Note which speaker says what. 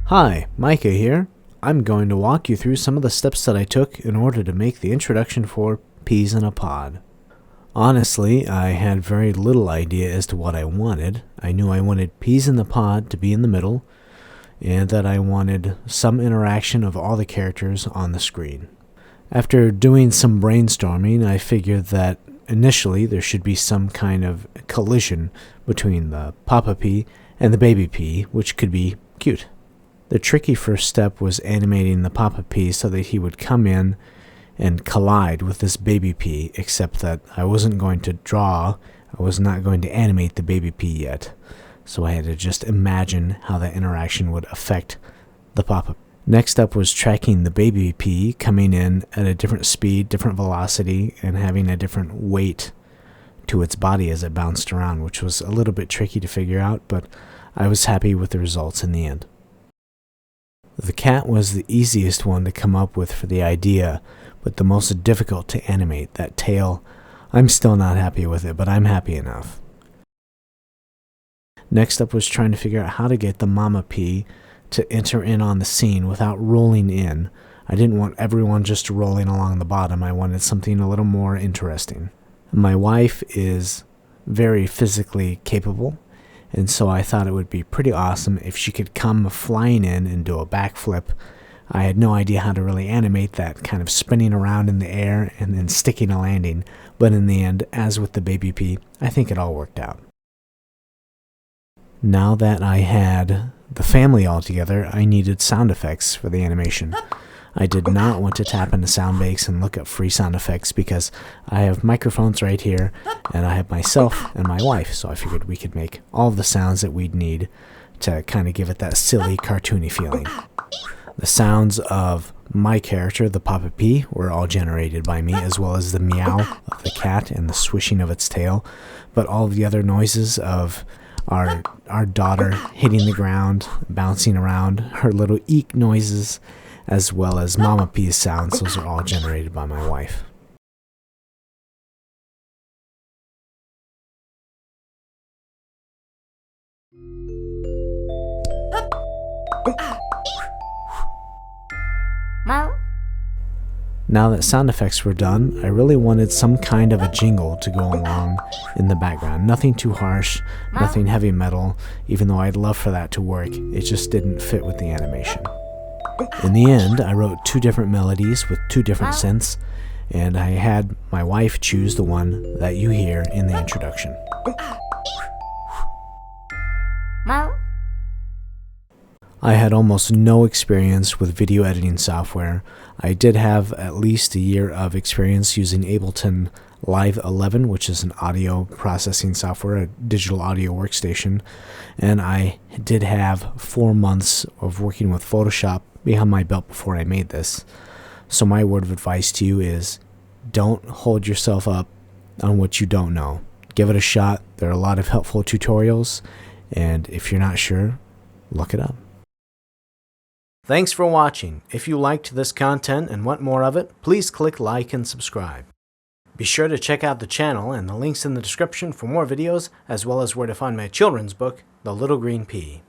Speaker 1: Hi, Micah here. I'm going to walk you through some of the steps that I took in order to make the introduction for Peas in a Pod. Honestly, I had very little idea as to what I wanted. I knew I wanted Peas in the Pod to be in the middle, and that I wanted some interaction of all the characters on the screen. After doing some brainstorming, I figured that initially there should be some kind of collision between the Papa Pea and the Baby Pea, which could be cute. The tricky first step was animating the Papa Pea so that he would come in and collide with this Baby Pea, except that I wasn't going to draw, I was not going to animate the Baby Pea yet. So I had to just imagine how that interaction would affect the Papa. Next up was tracking the Baby Pea coming in at a different speed, different velocity, and having a different weight to its body as it bounced around, which was a little bit tricky to figure out, but I was happy with the results in the end. The cat was the easiest one to come up with for the idea, but the most difficult to animate. That tail, I'm still not happy with it, but I'm happy enough. Next up was trying to figure out how to get the Mama Pea to enter in on the scene without rolling in. I didn't want everyone just rolling along the bottom. I wanted something a little more interesting. My wife is very physically capable, and so I thought it would be pretty awesome if she could come flying in and do a backflip. I had no idea how to really animate that kind of spinning around in the air and then sticking a landing, but in the end, as with the Baby Pea, I think it all worked out. Now that I had the family all together, I needed sound effects for the animation. I did not want to tap into Soundbanks and look up free sound effects because I have microphones right here, and I have myself and my wife, so I figured we could make all of the sounds that we'd need to kind of give it that silly, cartoony feeling. The sounds of my character, the Papa Pea, were all generated by me, as well as the meow of the cat and the swishing of its tail, but all of the other noises of our daughter hitting the ground, bouncing around, her little eek noises, as well as Mama Pea's sounds, those are all generated by my wife. Now that sound effects were done, I really wanted some kind of a jingle to go along in the background. Nothing too harsh, nothing heavy metal, even though I'd love for that to work. It just didn't fit with the animation. In the end, I wrote 2 different melodies with 2 different synths, and I had my wife choose the one that you hear in the introduction. I had almost no experience with video editing software. I did have at least a year of experience using Ableton Live 11, which is an audio processing software, a digital audio workstation, and I did have 4 months of working with Photoshop behind my belt before I made this. So my word of advice to you is don't hold yourself up on what you don't know. Give it a shot. There are a lot of helpful tutorials, and if you're not sure, look it up. Thanks for watching. If you liked this content and want more of it, please click like and subscribe. Be sure to check out the channel and the links in the description for more videos, as well as where to find my children's book, The Little Green Pea.